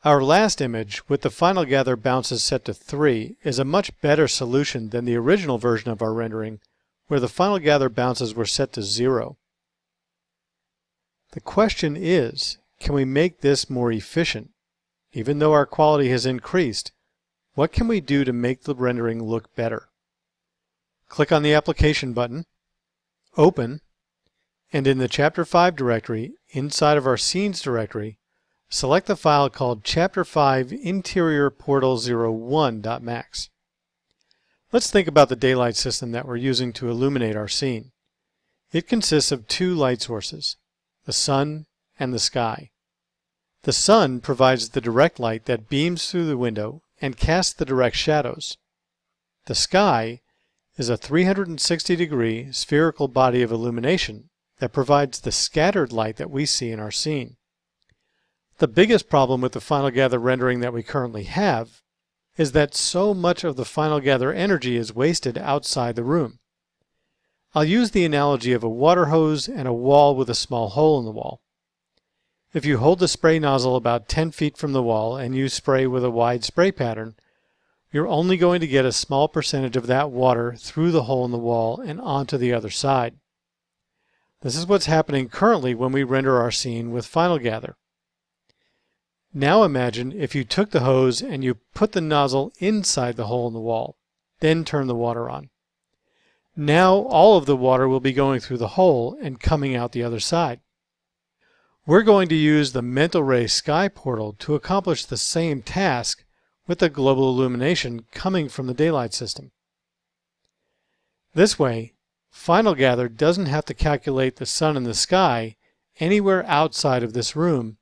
Our last image, with the final gather bounces set to 3, is a much better solution than the original version of our rendering, where the final gather bounces were set to 0. The question is, can we make this more efficient? Even though our quality has increased, what can we do to make the rendering look better? Click on the Application button, Open, and in the Chapter 5 directory, inside of our Scenes directory, select the file called Chapter 5 Interior Portal 01.max. Let's think about the daylight system that we're using to illuminate our scene. It consists of two light sources, the sun and the sky. The sun provides the direct light that beams through the window and casts the direct shadows. The sky is a 360-degree spherical body of illumination that provides the scattered light that we see in our scene. The biggest problem with the final gather rendering that we currently have is that so much of the final gather energy is wasted outside the room. I'll use the analogy of a water hose and a wall with a small hole in the wall. If you hold the spray nozzle about 10 feet from the wall and use spray with a wide spray pattern, you're only going to get a small percentage of that water through the hole in the wall and onto the other side. This is what's happening currently when we render our scene with final gather. Now imagine if you took the hose and you put the nozzle inside the hole in the wall, then turn the water on. Now all of the water will be going through the hole and coming out the other side. We're going to use the mental ray sky portal to accomplish the same task with the global illumination coming from the daylight system. This way, final gather doesn't have to calculate the sun and the sky anywhere outside of this room,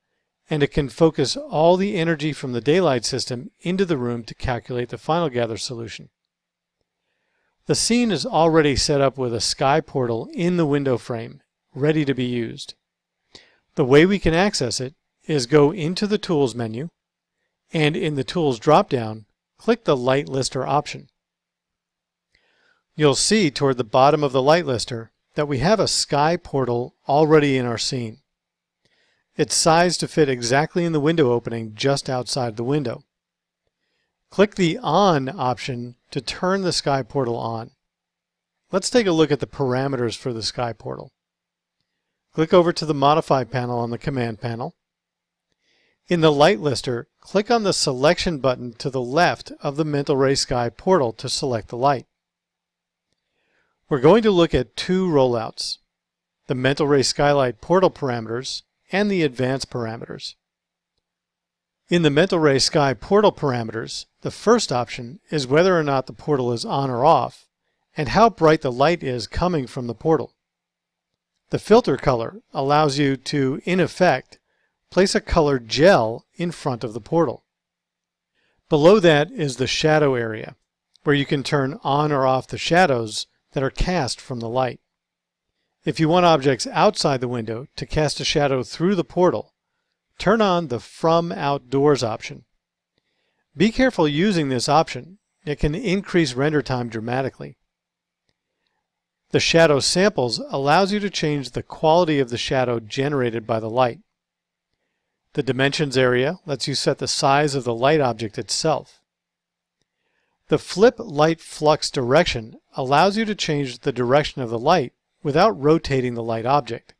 and it can focus all the energy from the daylight system into the room to calculate the final gather solution. The scene is already set up with a sky portal in the window frame, ready to be used. The way we can access it is go into the Tools menu, and in the Tools drop-down, click the Light Lister option. You'll see toward the bottom of the light lister that we have a sky portal already in our scene. It's sized to fit exactly in the window opening just outside the window. Click the On option to turn the sky portal on. Let's take a look at the parameters for the sky portal. Click over to the Modify panel on the Command panel. In the light lister, click on the Selection button to the left of the Mental Ray Sky portal to select the light. We're going to look at two rollouts, the Mental Ray Skylight portal parameters and the advanced parameters. In the Mental Ray Sky portal parameters, the first option is whether or not the portal is on or off, and how bright the light is coming from the portal. The filter color allows you to, in effect, place a colored gel in front of the portal. Below that is the shadow area, where you can turn on or off the shadows that are cast from the light. If you want objects outside the window to cast a shadow through the portal, turn on the From Outdoors option. Be careful using this option. It can increase render time dramatically. The Shadow Samples allows you to change the quality of the shadow generated by the light. The Dimensions area lets you set the size of the light object itself. The Flip Light Flux Direction allows you to change the direction of the light without rotating the light object.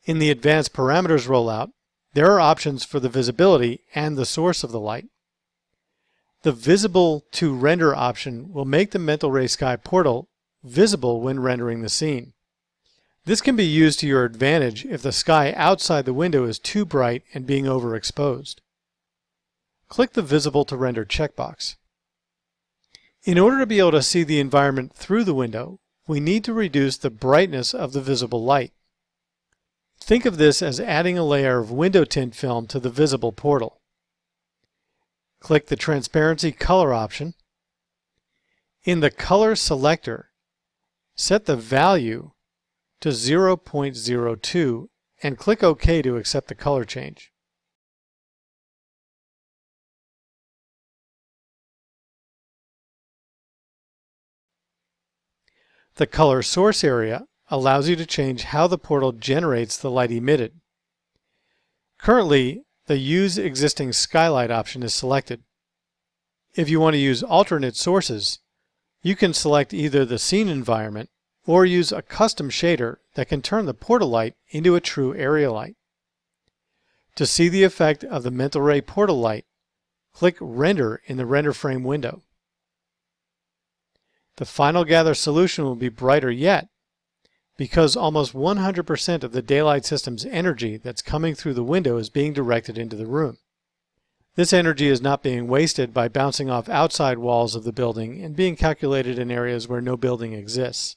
In the Advanced Parameters rollout, there are options for the visibility and the source of the light. The Visible to Render option will make the Mental Ray Sky portal visible when rendering the scene. This can be used to your advantage if the sky outside the window is too bright and being overexposed. Click the Visible to Render checkbox. In order to be able to see the environment through the window, we need to reduce the brightness of the visible light. Think of this as adding a layer of window tint film to the visible portal. Click the Transparency Color option. In the Color selector, set the value to 0.02 and click OK to accept the color change. The Color Source area allows you to change how the portal generates the light emitted. Currently, the Use Existing Skylight option is selected. If you want to use alternate sources, you can select either the scene environment or use a custom shader that can turn the portal light into a true area light. To see the effect of the mental ray portal light, click Render in the Render Frame window. The final gather solution will be brighter yet because almost 100% of the daylight system's energy that's coming through the window is being directed into the room. This energy is not being wasted by bouncing off outside walls of the building and being calculated in areas where no building exists.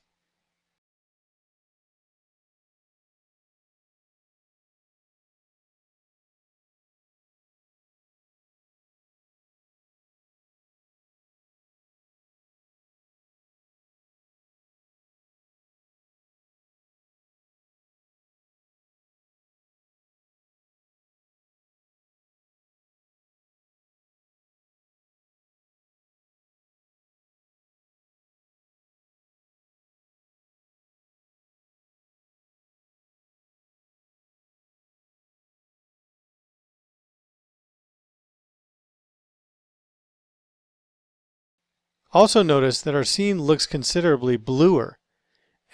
Also notice that our scene looks considerably bluer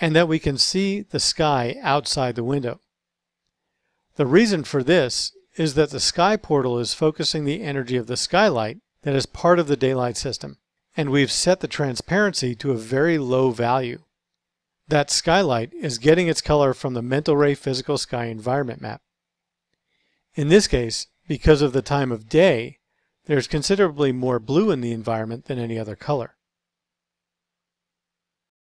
and that we can see the sky outside the window. The reason for this is that the sky portal is focusing the energy of the skylight that is part of the daylight system, and we've set the transparency to a very low value. That skylight is getting its color from the mental ray physical sky environment map. In this case, because of the time of day, there's considerably more blue in the environment than any other color.